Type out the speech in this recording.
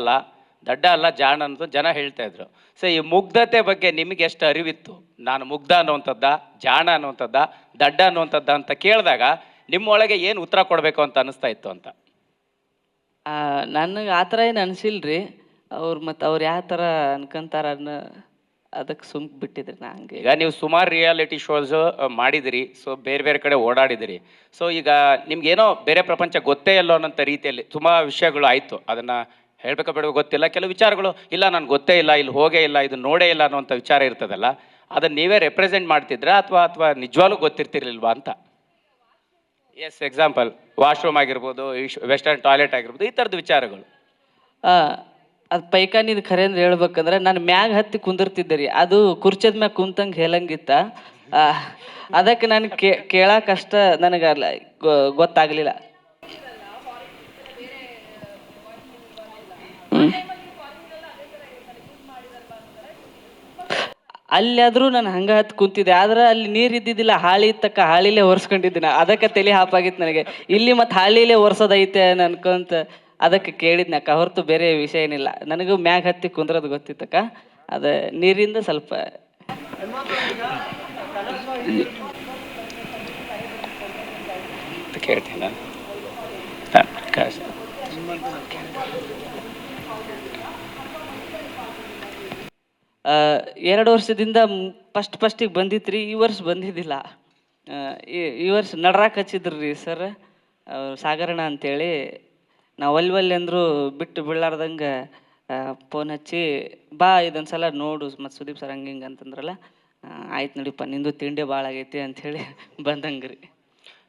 ಅಲ್ಲ, ದಡ್ಡ ಅಲ್ಲ, ಜಾಣ ಅಂತ ಜನ ಹೇಳ್ತಾ ಇದ್ರು. ಸೊ ಈ ಮುಗ್ಧತೆ ಬಗ್ಗೆ ನಿಮಗೆ ಎಷ್ಟು ಅರಿವಿತ್ತು? ನಾನು ಮುಗ್ಧ ಅನ್ನುವಂಥದ್ದ, ಜಾಣ ಅನ್ನುವಂಥದ್ದ, ದಡ್ಡ ಅನ್ನುವಂಥದ್ದ ಅಂತ ಕೇಳಿದಾಗ ನಿಮ್ಮೊಳಗೆ ಏನು ಉತ್ತರ ಕೊಡಬೇಕು ಅಂತ ಅನಿಸ್ತಾ ಇತ್ತು ಅಂತ? ನನಗೆ ಆ ಥರ ಏನು ಅನಿಸಿಲ್ರಿ. ಅವ್ರು ಯಾವ ಥರ ಅನ್ಕೊಂತಾರ ಅದಕ್ಕೆ ಸುಮ್ಕ್ ಬಿಟ್ಟಿದ್ರಿ ನಾ ಹಂಗೆ. ಈಗ ನೀವು ಸುಮಾರು ರಿಯಾಲಿಟಿ ಶೋಸ್ ಮಾಡಿದಿರಿ, ಸೊ ಬೇರೆ ಬೇರೆ ಕಡೆ ಓಡಾಡಿದಿರಿ. ಸೊ ಈಗ ನಿಮ್ಗೇನೋ ಬೇರೆ ಪ್ರಪಂಚ ಗೊತ್ತೇ ಇಲ್ಲೋ ಅನ್ನೋಂಥ ರೀತಿಯಲ್ಲಿ ತುಂಬ ವಿಷಯಗಳು ಆಯಿತು. ಅದನ್ನು ಹೇಳ್ಬೇಕೋ ಬೇಡವೋ ಗೊತ್ತಿಲ್ಲ. ಕೆಲವು ವಿಚಾರಗಳು ಇಲ್ಲ ನನಗೆ ಗೊತ್ತೇ ಇಲ್ಲ, ಇಲ್ಲಿ ಹೋಗೇ ಇಲ್ಲ, ಇದು ನೋಡೇ ಇಲ್ಲ ಅನ್ನೋಂಥ ವಿಚಾರ ಇರ್ತದಲ್ಲ, ಅದನ್ನು ನೀವೇ ರೆಪ್ರೆಸೆಂಟ್ ಮಾಡ್ತಿದ್ರಾ ಅಥವಾ ನಿಜವಾಗ್ಲೂ ಗೊತ್ತಿರ್ತಿರ್ಲಿಲ್ವಾ ಅಂತ? ಎಸ್, ಎಕ್ಸಾಂಪಲ್ ವಾಶ್ರೂಮ್ ಆಗಿರ್ಬೋದು, ವೆಸ್ಟರ್ನ್ ಟಾಯ್ಲೆಟ್ ಆಗಿರ್ಬೋದು, ಈ ಥರದ ವಿಚಾರಗಳು. ಅದು ಪೈಖಾನಿದು ಖರೆ ಅಂದ್ರೆ ಹೇಳ್ಬೇಕಂದ್ರೆ ನಾನು ಮ್ಯಾಗ ಹತ್ತಿ ಕುಂದಿರ್ತಿದ್ದೆ ರೀ. ಅದು ಕುರ್ಚದ ಮ್ಯಾಗ ಕುಂತಂಗೆ ಹೇಳಂಗಿತ್ತ. ಅದಕ್ಕೆ ನಾನು ಕೇಳಕ್ಕಷ್ಟ ನನಗೆ ಗೊತ್ತಾಗಲಿಲ್ಲ. ಅಲ್ಲಾದ್ರೂ ನಾನು ಹಂಗೆ ಹತ್ತು ಕುಂತಿದ್ದೆ, ಆದ್ರೆ ಅಲ್ಲಿ ನೀರು ಇದ್ದಿದ್ದಿಲ್ಲ, ಹಾಳಿ ತಕ್ಕ ಹಾಳಿಲೇ ಒರೆಸ್ಕೊಂಡಿದ್ದೆ. ಅದಕ್ಕೆ ತಲೆ ಹಾಪಾಗಿತ್ತು ನನಗೆ. ಇಲ್ಲಿ ಮತ್ತು ಹಾಳಿಲೇ ಒರೆಸೋದೈತೆ ಅನ್ಕೊಂತ ಅದಕ್ಕೆ ಕೇಳಿದ್ನಕ್ಕ, ಹೊರತು ಬೇರೆ ವಿಷಯ ಏನಿಲ್ಲ. ನನಗೂ ಮ್ಯಾಗ ಹತ್ತಿ ಕುಂದ್ರದು ಗೊತ್ತಿತ್ತಕ್ಕ. ಅದು ನೀರಿಂದ ಸ್ವಲ್ಪ ಕೇಳ್ತೀನಿ ನಾನು. 2 ವರ್ಷದಿಂದ ಫಸ್ಟಿಗೆ ಬಂದಿತ್ತು ರೀ. ಈ ವರ್ಷ ಬಂದಿದ್ದಿಲ್ಲ. ಈ ವರ್ಷ ನಡ್ರಾಕ್ ಹಚ್ಚಿದ್ರು ರೀ ಸರ್, ಸಾಗರಣ ಅಂತೇಳಿ. ನಾವು ಒಲ್ಲೆ ಅಂದರು ಬಿಟ್ಟು ಬೀಳಾರ್ದಂಗೆ ಫೋನ್ ಹಚ್ಚಿ ಬಾ ಇದೊಂದು ಸಲ ನೋಡು ಮತ್ತು ಸುದೀಪ್ ಸರ್ ಹಂಗೆ ಹಿಂಗೆ ಅಂತಂದ್ರಲ್ಲ. ಆಯ್ತು ನಡಿಪ್ಪ, ನಿಂದು ತಿಂಡಿ ಭಾಳ ಆಗೈತಿ ಅಂಥೇಳಿ ಬಂದಂಗೆ ರೀ.